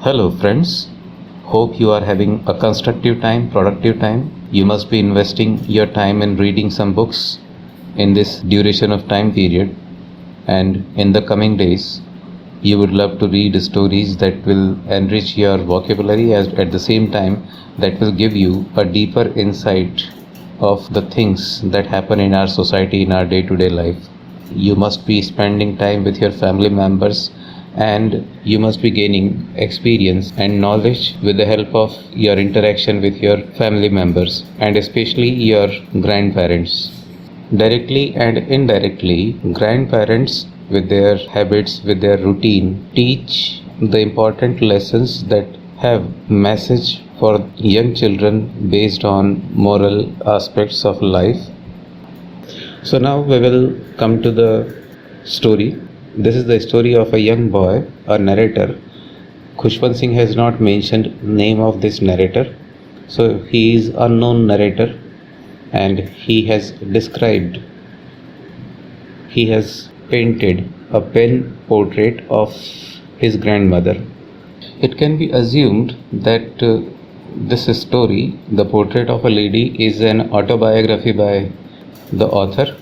Hello, friends. Hope you are having a constructive time, productive time. You must be investing your time in reading some books in this duration of time period. And in the coming days, you would love to read stories that will enrich your vocabulary at the same time that will give you a deeper insight of the things that happen in our society in our day-to-day life. You must be spending time with your family members and you must be gaining experience and knowledge with the help of your interaction with your family members and especially your grandparents. Directly and indirectly, grandparents with their habits, with their routine, teach the important lessons that have message for young children based on moral aspects of life. So now we will come to the story. This is the story of a young boy, a narrator. Khushwant Singh has not mentioned name of this narrator. So he is unknown narrator and he has painted a pen portrait of his grandmother. It can be assumed that this story, The Portrait of a Lady, is an autobiography by the author.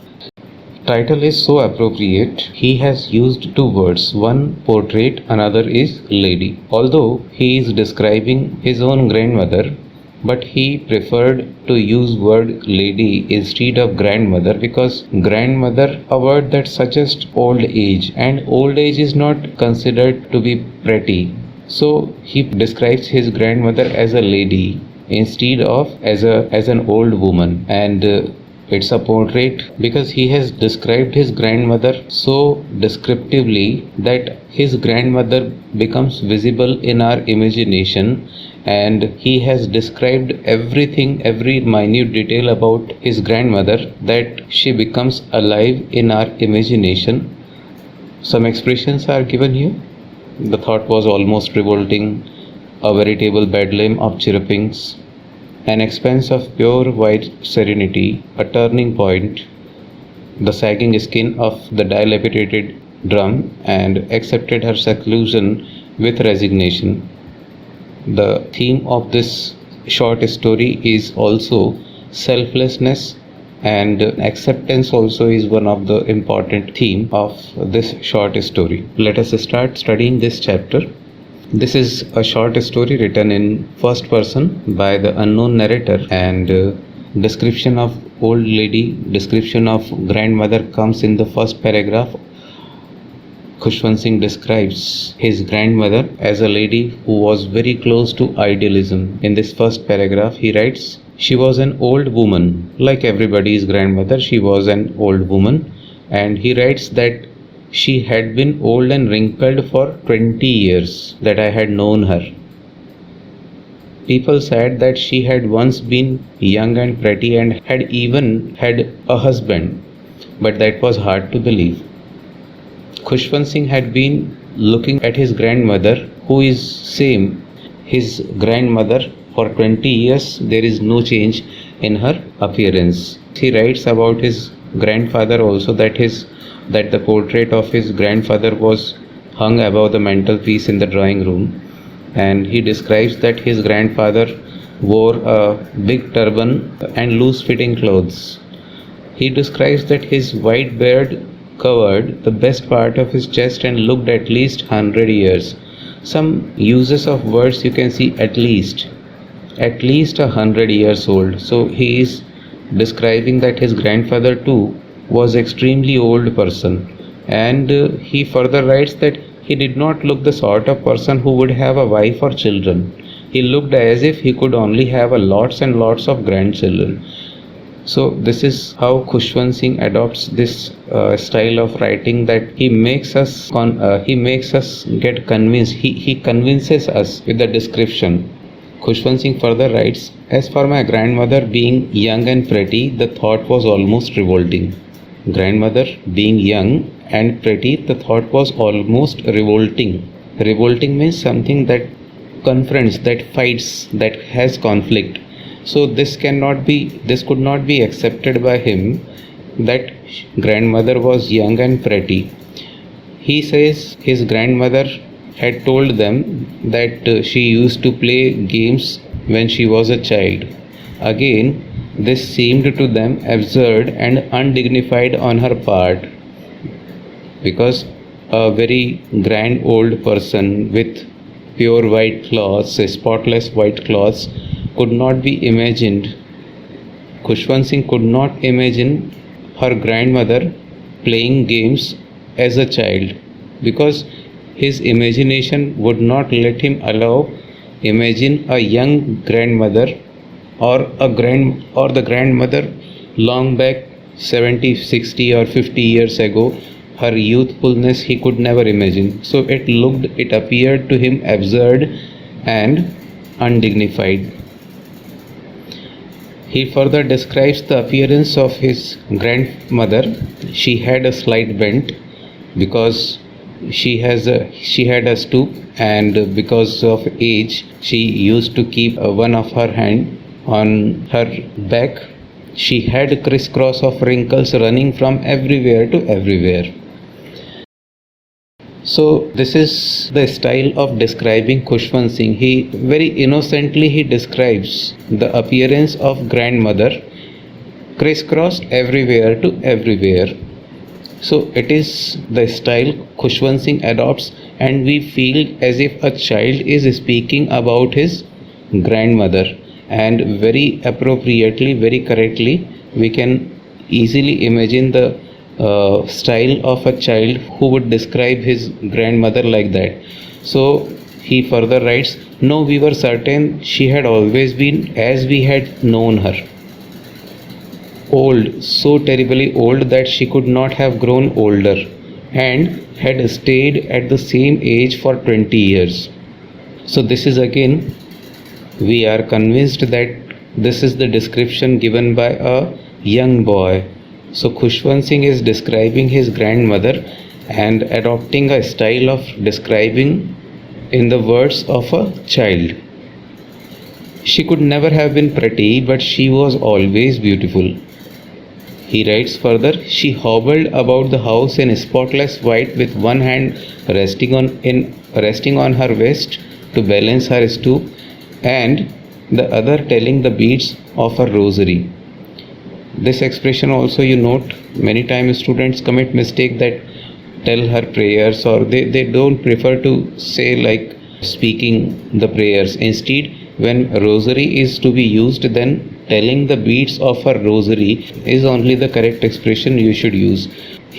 Title is so appropriate. He has used two words, one portrait, another is lady. Although he is describing his own grandmother, but he preferred to use word lady instead of grandmother because grandmother, a word that suggests old age, and old age is not considered to be pretty. So he describes his grandmother as a lady instead of as an old woman, and it's a portrait because he has described his grandmother so descriptively that his grandmother becomes visible in our imagination, and he has described everything, every minute detail about his grandmother that she becomes alive in our imagination. Some expressions are given here. The thought was almost revolting, a veritable bedlam of chirrupings, an expanse of pure white serenity, a turning point, the sagging skin of the dilapidated drum, and accepted her seclusion with resignation. The theme of this short story is also selflessness, and acceptance also is one of the important theme of this short story. Let us start studying this chapter. This is a short story written in first person by the unknown narrator, and description of old lady, description of grandmother comes in the first paragraph. Khushwant Singh describes his grandmother as a lady who was very close to idealism. In this first paragraph he writes, she was an old woman, like everybody's grandmother, she was an old woman, and he writes that she had been old and wrinkled for 20 years that I had known her. People said that she had once been young and pretty and had even had a husband, but that was hard to believe. Khushwant Singh had been looking at his grandmother, who is same his grandmother for 20 years. There is no change in her appearance. He writes about his grandfather also that the portrait of his grandfather was hung above the mantelpiece in the drawing room, and he describes that his grandfather wore a big turban and loose fitting clothes. He describes that his white beard covered the best part of his chest and looked at least 100 years. Some uses of words you can see at least 100 years old. So he is describing that his grandfather too was extremely old person, and he further writes that he did not look the sort of person who would have a wife or children. He looked as if he could only have a lots and lots of grandchildren. So this is how Khushwant Singh adopts this style of writing, that he makes us get convinced. He convinces us with the description. Khushwant Singh further writes, as for my grandmother being young and pretty, the thought was almost revolting. Grandmother being young and pretty, the thought was almost revolting. Revolting means something that confronts, that fights, that has conflict. So this could not be accepted by him, that grandmother was young and pretty. He says his grandmother had told them that she used to play games when she was a child. Again, this seemed to them absurd and undignified on her part, because a very grand old person with pure white clothes, spotless white clothes, could not be imagined. Khushwant Singh could not imagine her grandmother playing games as a child, because his imagination would not let him imagine a young grandmother or the grandmother long back 70, 60 or 50 years ago. Her youthfulness he could never imagine. So it appeared to him absurd and undignified. He further describes the appearance of his grandmother. She had a slight bent because she had a stoop, and because of age she used to keep one of her hand on her back. She had crisscross of wrinkles running from everywhere to everywhere. So this is the style of describing Khushwant Singh. He very innocently he describes the appearance of grandmother, crisscrossed everywhere to everywhere. So it is the style Khushwant Singh adopts, and we feel as if a child is speaking about his grandmother, and very appropriately, very correctly, we can easily imagine the style of a child who would describe his grandmother like that. So he further writes, "No, we were certain she had always been as we had known her. Old, so terribly old that she could not have grown older, and had stayed at the same age for 20 years. So this is again, we are convinced that this is the description given by a young boy. So Khushwant Singh is describing his grandmother and adopting a style of describing in the words of a child. She could never have been pretty, but she was always beautiful." He writes further, "She hobbled about the house in spotless white with one hand resting on her waist to balance her stoop, and the other telling the beads of her rosary." This expression also, you note, many times students commit mistake that tell her prayers, or they don't prefer to say like speaking the prayers. Instead, when rosary is to be used, then telling the beads of her rosary is only the correct expression you should use.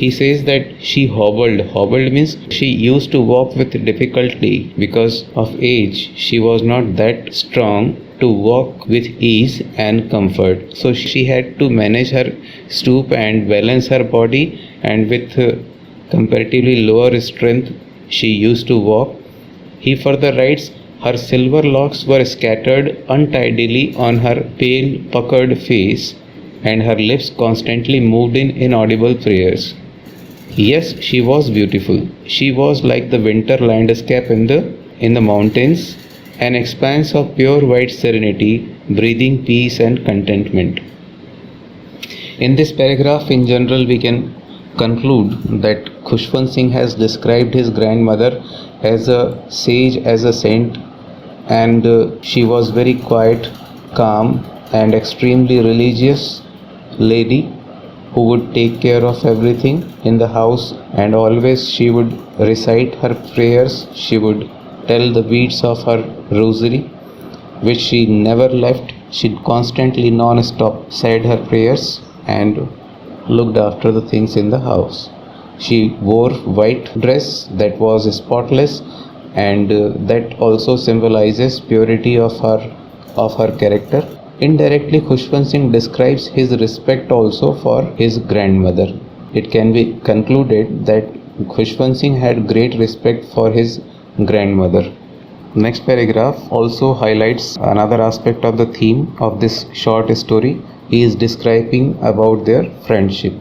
He says that she hobbled. Hobbled means she used to walk with difficulty because of age. She was not that strong to walk with ease and comfort. So she had to manage her stoop and balance her body, and with comparatively lower strength she used to walk. He further writes, "Her silver locks were scattered untidily on her pale, puckered face, and her lips constantly moved in inaudible prayers." Yes, she was beautiful. She was like the winter landscape in the mountains, an expanse of pure white serenity, breathing peace and contentment. In this paragraph, in general, we can conclude that Khushwant Singh has described his grandmother as a sage, as a saint, and she was very quiet, calm, and extremely religious lady who would take care of everything in the house, and always she would recite her prayers. She would tell the beads of her rosary, which she never left. She constantly non-stop said her prayers and looked after the things in the house. She wore white dress that was spotless, and that also symbolizes purity of her character. Indirectly, Khushwant Singh describes his respect also for his grandmother. It can be concluded that Khushwant Singh had great respect for his grandmother. Next paragraph also highlights another aspect of the theme of this short story. He is describing about their friendship.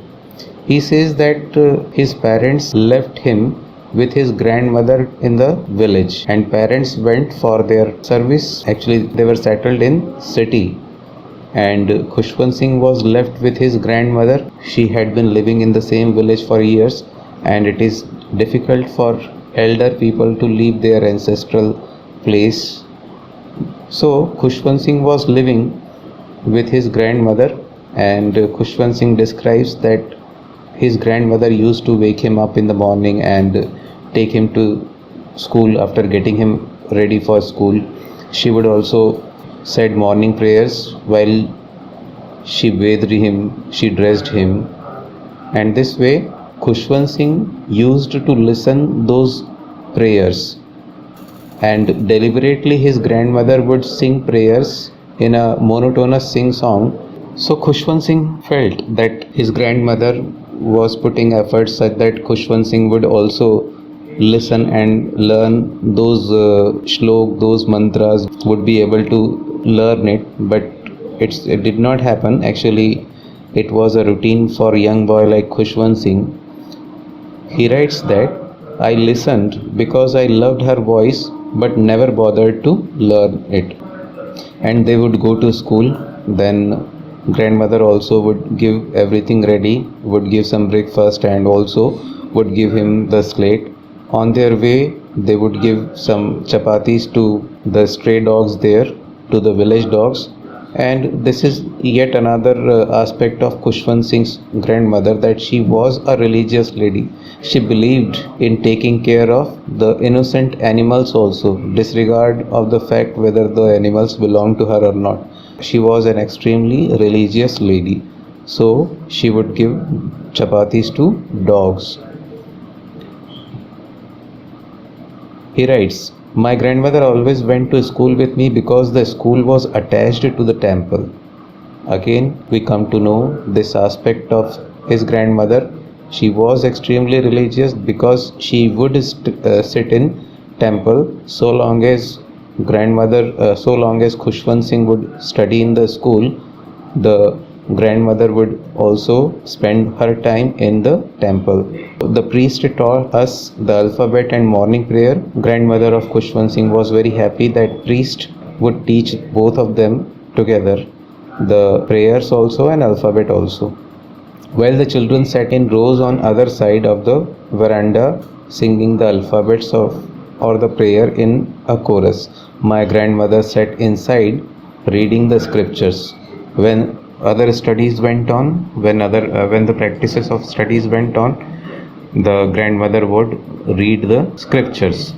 He says that his parents left him with his grandmother in the village, and parents went for their service. Actually, they were settled in city, and Khushwant Singh was left with his grandmother. She had been living in the same village for years, and it is difficult for elder people to leave their ancestral place. So Khushwant Singh was living with his grandmother, and Khushwant Singh describes that his grandmother used to wake him up in the morning and take him to school. After getting him ready for school, she would also said morning prayers while she bathed him, she dressed him, and this way Khushwant Singh used to listen those prayers, and deliberately his grandmother would sing prayers in a monotonous sing song. So Khushwant Singh felt that his grandmother was putting efforts such that Khushwant Singh would also listen and learn those shlok, those mantras, would be able to learn it. But it did not happen. Actually, it was a routine for a young boy like Khushwant Singh. He writes that I listened because I loved her voice but never bothered to learn it. And they would go to school. Then grandmother also would give everything ready, would give some breakfast, and also would give him the slate. On their way, they would give some chapatis to the stray dogs there, to the village dogs. And this is yet another aspect of Khushwant Singh's grandmother, that she was a religious lady. She believed in taking care of the innocent animals also, disregard of the fact whether the animals belong to her or not. She was an extremely religious lady, so she would give chapatis to dogs. He writes, my grandmother always went to school with me because the school was attached to the temple. Again, we come to know this aspect of his grandmother. She was extremely religious because she would sit in temple so long as Khushwant Singh would study in the school. The grandmother would also spend her time in the temple. The priest taught us the alphabet and morning prayer. Grandmother of Khushwant Singh was very happy that priest would teach both of them together, the prayers also and alphabet also. While the children sat in rows on other side of the veranda singing the alphabets or the prayer in a chorus, my grandmother sat inside reading the scriptures. When other studies went on, when the practices of studies went on, the grandmother would read the scriptures.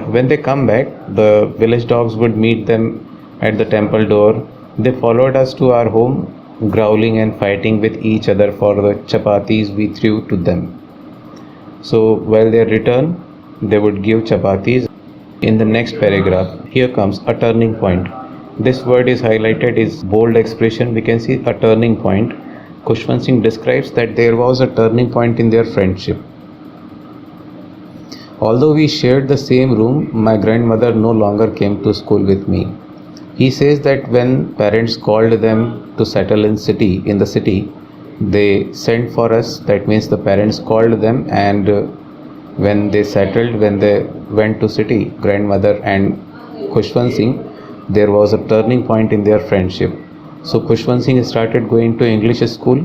When they come back, the village dogs would meet them at the temple door. They followed us to our home, growling and fighting with each other for the chapatis we threw to them. So while they return, they would give chapatis. In the next paragraph, here comes a turning point. This word is highlighted, is bold expression. We can see a turning point. Khushwant Singh describes that there was a turning point in their friendship. Although we shared the same room, my grandmother no longer came to school with me. He says that when parents called them to settle in the city, they sent for us. That means the parents called them, and when they settled, when they went to city, grandmother and Khushwant Singh, there was a turning point in their friendship. So Khushwant Singh started going to English school,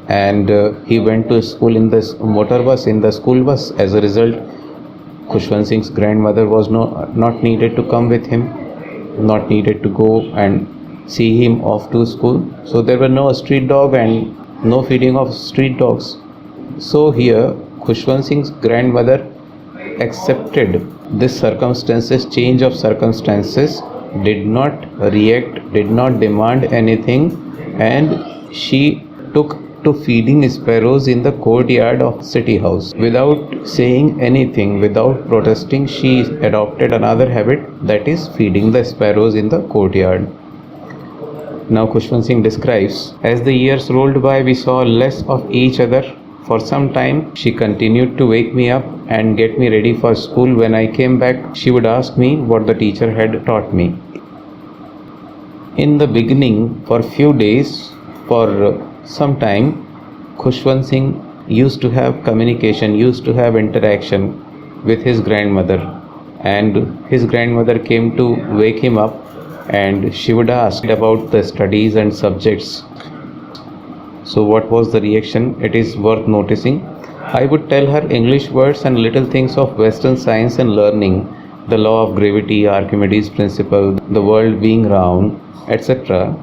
and he went to school in the motor bus, in the school bus. As a result, Khushwant Singh's grandmother was not needed to come with him, not needed to go and see him off to school. So there were no street dog and no feeding of street dogs. So here Khushwant Singh's grandmother accepted this change of circumstances, did not react, did not demand anything, and she took to feeding sparrows in the courtyard of city house. Without saying anything, without protesting, she adopted another habit, that is feeding the sparrows in the courtyard. Now Khushwant Singh describes, as the years rolled by, we saw less of each other. For some time, she continued to wake me up and get me ready for school. When I came back, she would ask me what the teacher had taught me. In the beginning, for few days, for some time, Khushwant Singh used to have communication, used to have interaction with his grandmother, and his grandmother came to wake him up, and she would ask about the studies and subjects. So what was the reaction? It is worth noticing. I would tell her English words and little things of Western science and learning, the law of gravity, Archimedes' principle, the world being round, etc.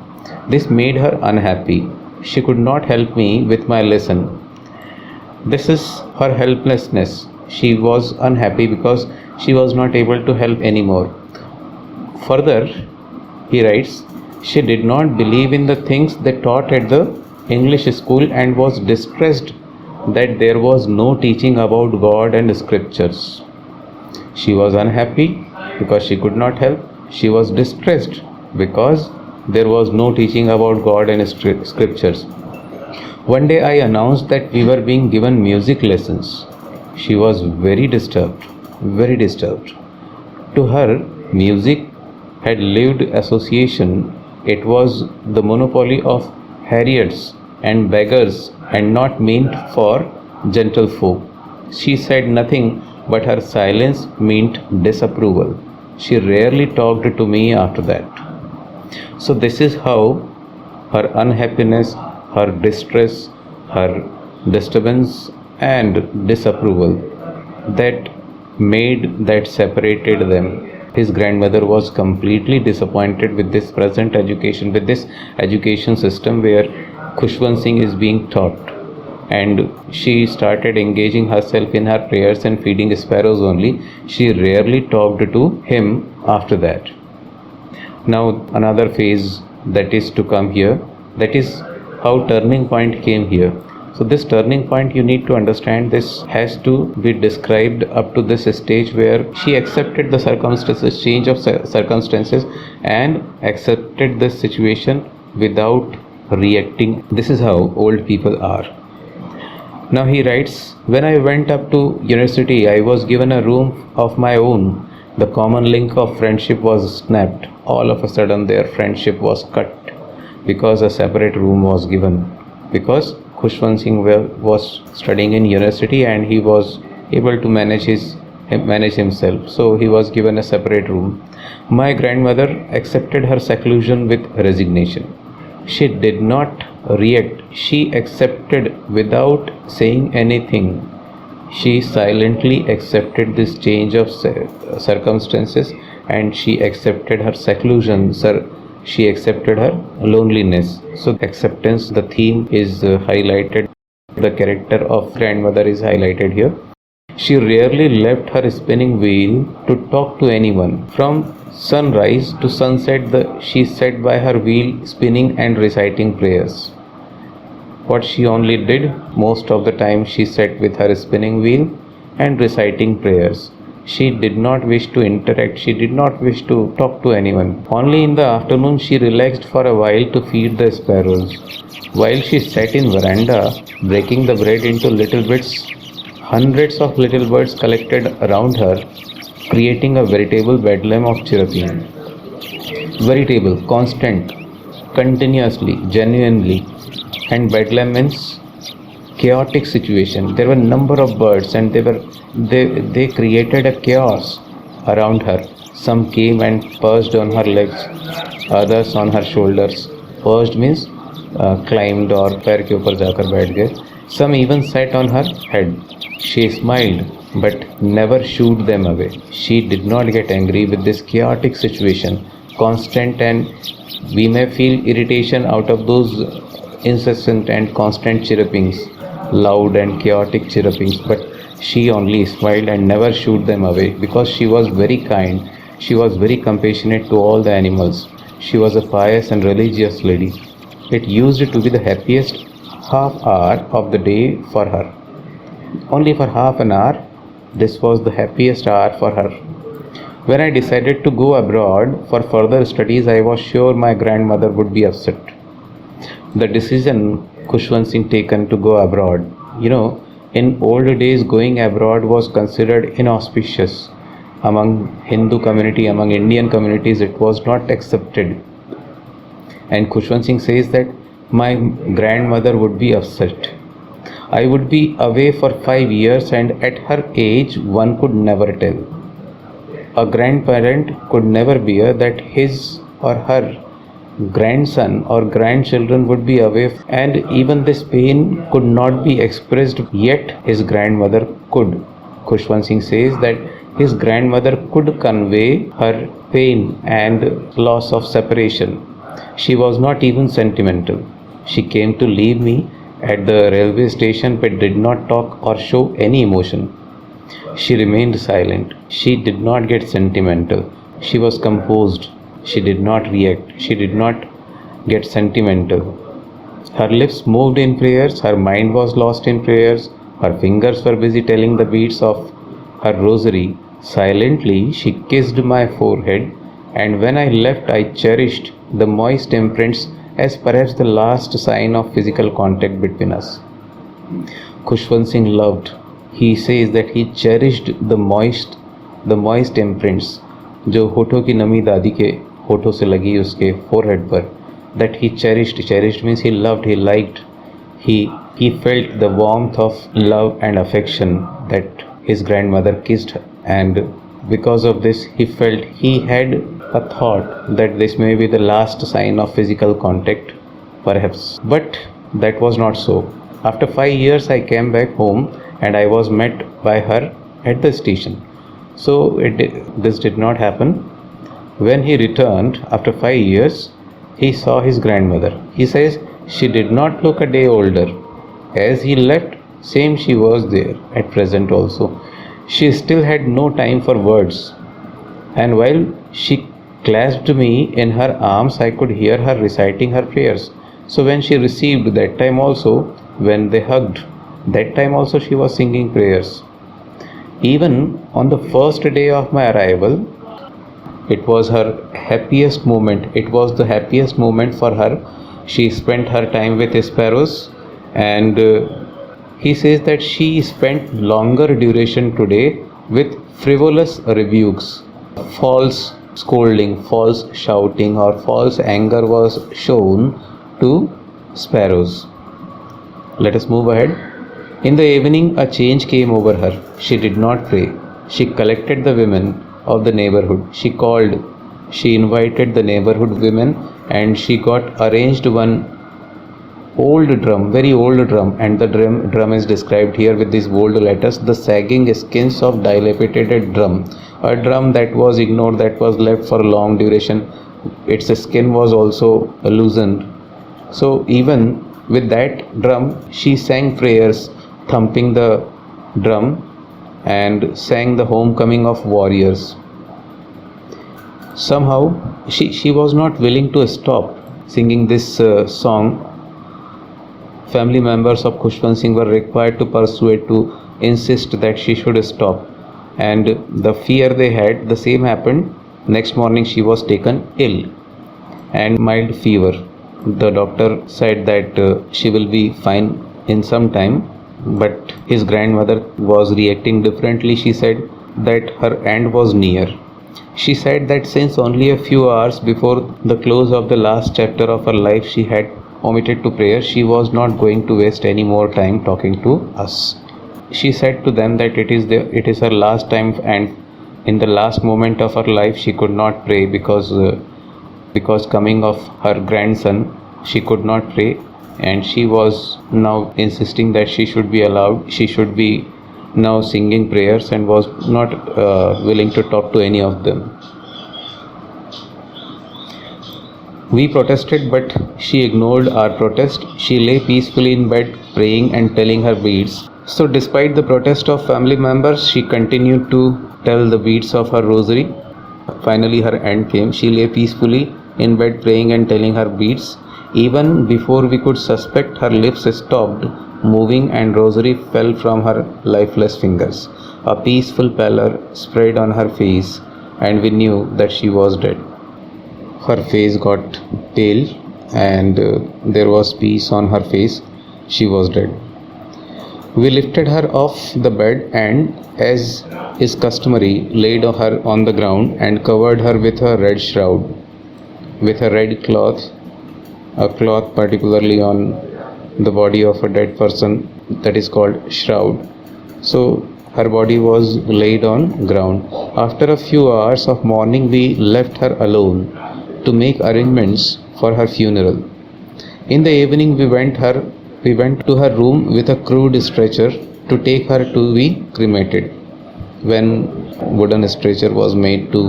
This made her unhappy. She could not help me with my lesson. This is her helplessness. She was unhappy because she was not able to help anymore. Further, he writes, she did not believe in the things they taught at the English school and was distressed that there was no teaching about God and scriptures. She was unhappy because she could not help. She was distressed because there was no teaching about God and scriptures. One day I announced that we were being given music lessons. She was very disturbed, very disturbed. To her, music had lived association. It was the monopoly of harriers and beggars and not meant for gentlefolk. She said nothing, but her silence meant disapproval. She rarely talked to me after that. So this is how her unhappiness, her distress, her disturbance and disapproval that separated them. His grandmother was completely disappointed with this present education, with this education system where Khushwant Singh is being taught, and she started engaging herself in her prayers and feeding sparrows only. She rarely talked to him after that. Now another phase that is to come here, that is how turning point came here. So this turning point, you need to understand, this has to be described up to this stage where she accepted the circumstances, change of circumstances, and accepted this situation without reacting. This is how old people are. Now he writes, when I went up to university, I was given a room of my own. The common link of friendship was snapped. All of a sudden their friendship was cut because a separate room was given. Because Khushwant Singh was studying in university and he was able to manage himself. So he was given a separate room. My grandmother accepted her seclusion with resignation. She did not react. She accepted without saying anything. She silently accepted this change of circumstances, and she accepted her seclusion. She accepted her loneliness. So acceptance, the theme is highlighted. The character of grandmother is highlighted here. She rarely left her spinning wheel to talk to anyone. From sunrise to sunset, she sat by her wheel spinning and reciting prayers. What she only did, most of the time she sat with her spinning wheel and reciting prayers. She did not wish to interact. She did not wish to talk to anyone. Only in the afternoon she relaxed for a while to feed the sparrows. While she sat in veranda, breaking the bread into little bits, hundreds of little birds collected around her, creating a veritable bedlam of chirping. Veritable, constant, continuously, genuinely. And bedlam means chaotic situation. There were a number of birds and they created a chaos around her. Some came and perched on her legs, others on her shoulders. Perched means climbed or पैर के ऊपर जाकर बैठ गए. Some even sat on her head. She smiled but never shooed them away. She did not get angry with this chaotic situation, constant, and we may feel irritation out of those incessant and constant chirrupings, loud and chaotic chirrupings, but she only smiled and never shooed them away because she was very kind. She was very compassionate to all the animals. She was a pious and religious lady. It used to be the happiest half hour of the day for her. Only for half an hour, this was the happiest hour for her. When I decided to go abroad for further studies, I was sure my grandmother would be upset. The decision Khushwant Singh taken to go abroad, in old days going abroad was considered inauspicious. Among Hindu community, among Indian communities, it was not accepted. And Khushwant Singh says that my grandmother would be upset. I would be away for 5 years, and at her age one could never tell. A grandparent could never bear that his or her grandson or grandchildren would be away, and even this pain could not be expressed, yet his grandmother could. Khushwant Singh says that his grandmother could convey her pain and loss of separation. She was not even sentimental. She came to leave me at the railway station but did not talk or show any emotion. She remained silent. She did not get sentimental. She was composed. She did not react. She did not get sentimental. Her lips moved in prayers. Her mind was lost in prayers. Her fingers were busy telling the beads of her rosary. Silently, she kissed my forehead, and when I left, I cherished the moist imprints as perhaps the last sign of physical contact between us. Khushwant Singh loved. He says that he cherished the moist imprints जो होठों की नमी दादी के होठों से लगी उसके forehead पर, that he cherished means he loved, he liked, he felt the warmth of love and affection that his grandmother kissed her, and because of this he felt, he had a thought that this may be the last sign of physical contact perhaps, but that was not so. After 5 years I came back home and I was met by her at the station. So this did not happen. When he returned after 5 years, he saw his grandmother. He says she did not look a day older. As he left, same she was there at present also. She still had no time for words. And while she clasped me in her arms, I could hear her reciting her prayers. So when she received that time also, when they hugged, that time also she was singing prayers. Even on the first day of my arrival, it was her happiest moment. It was the happiest moment for her. She spent her time with sparrows, and he says that she spent longer duration today with frivolous rebukes. False scolding, false shouting, or false anger was shown to sparrows. Let us move ahead. In the evening, a change came over her. She did not pray. She collected the women of the neighborhood. She invited the neighborhood women, and she got arranged one old drum, very old drum, and the drum is described here with these bold letters, the sagging skins of dilapidated drum. A drum that was ignored, that was left for a long duration. Its skin was also loosened. So even with that drum, she sang prayers, thumping the drum, and sang the homecoming of warriors. Somehow she was not willing to stop singing this song. Family members of Khushwant Singh were required to persuade, to insist that she should stop, and the fear they had, the same happened. Next morning she was taken ill and mild fever. The doctor said that she will be fine in some time, but his grandmother was reacting differently. She said that her end was near. She said that since only a few hours before the close of the last chapter of her life she had omitted to prayer, she was not going to waste any more time talking to us. She said to them that it is her last time, and in the last moment of her life she could not pray because coming of her grandson, she could not pray, and she was now insisting that she should be now singing prayers, and was not willing to talk to any of them. We protested, but she ignored our protest. She lay peacefully in bed, praying and telling her beads. So despite the protest of family members, she continued to tell the beads of her rosary. Finally her end came. She lay peacefully in bed, praying and telling her beads. Even before we could suspect, her lips stopped moving and rosary fell from her lifeless fingers. A peaceful pallor spread on her face, and we knew that she was dead. Her face got pale, and there was peace on her face. She was dead. We lifted her off the bed and, as is customary, laid her on the ground and covered her with a red shroud, with a red cloth, a cloth particularly on the body of a dead person, that is called shroud. So her body was laid on ground. After a few hours of mourning, we left her alone to make arrangements for for her funeral. In the evening, we went to her room with a crude stretcher to take her to be cremated. When wooden stretcher was made to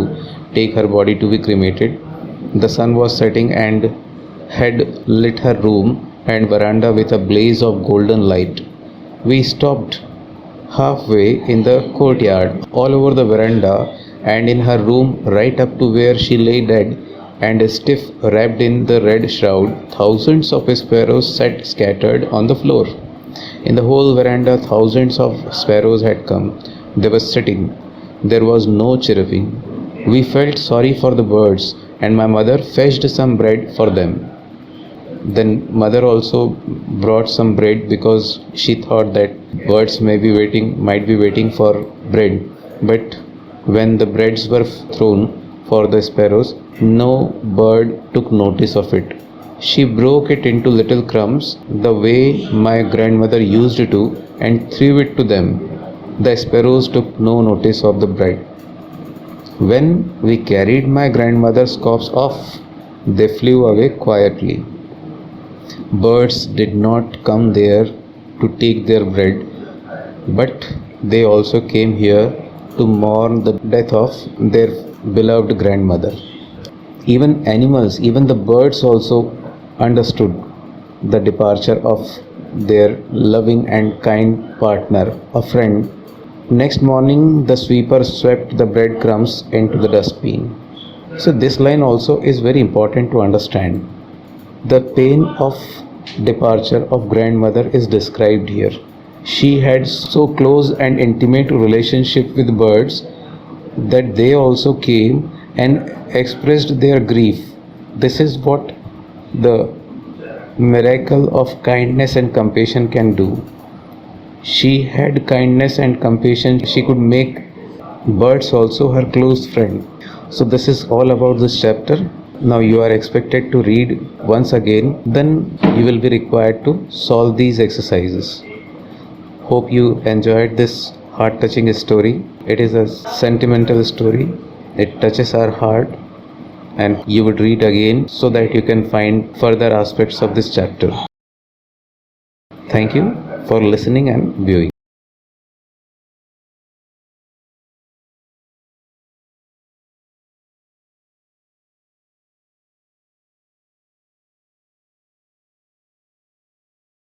take her body to be cremated, the sun was setting and had lit her room and veranda with a blaze of golden light. We stopped halfway in the courtyard, all over the veranda, and in her room, right up to where she lay dead and stiff, wrapped in the red shroud. Thousands of sparrows sat scattered on the floor. In the whole veranda, thousands of sparrows had come. They were sitting. There was no chirruping. We felt sorry for the birds, and my mother fetched some bread for them. Then mother also brought some bread because she thought that birds might be waiting for bread. But when the breads were thrown for the sparrows, no bird took notice of it. She broke it into little crumbs the way my grandmother used to and threw it to them. The sparrows took no notice of the bread. When we carried my grandmother's corpse off, they flew away quietly. Birds did not come there to take their bread, but they also came here to mourn the death of their beloved grandmother. Even animals, even the birds also understood the departure of their loving and kind partner, a friend. Next morning, the sweeper swept the breadcrumbs into the dustbin. So, this line also is very important to understand. The pain of departure of grandmother is described here. She had so close and intimate relationship with birds that they also came and expressed their grief. This is what the miracle of kindness and compassion can do. She had kindness and compassion. She could make birds also her close friend. So this is all about this chapter. Now you are expected to read once again. Then you will be required to solve these exercises. Hope you enjoyed this heart-touching story. It is a sentimental story. It touches our heart, and you would read again so that you can find further aspects of this chapter. Thank you for listening and viewing.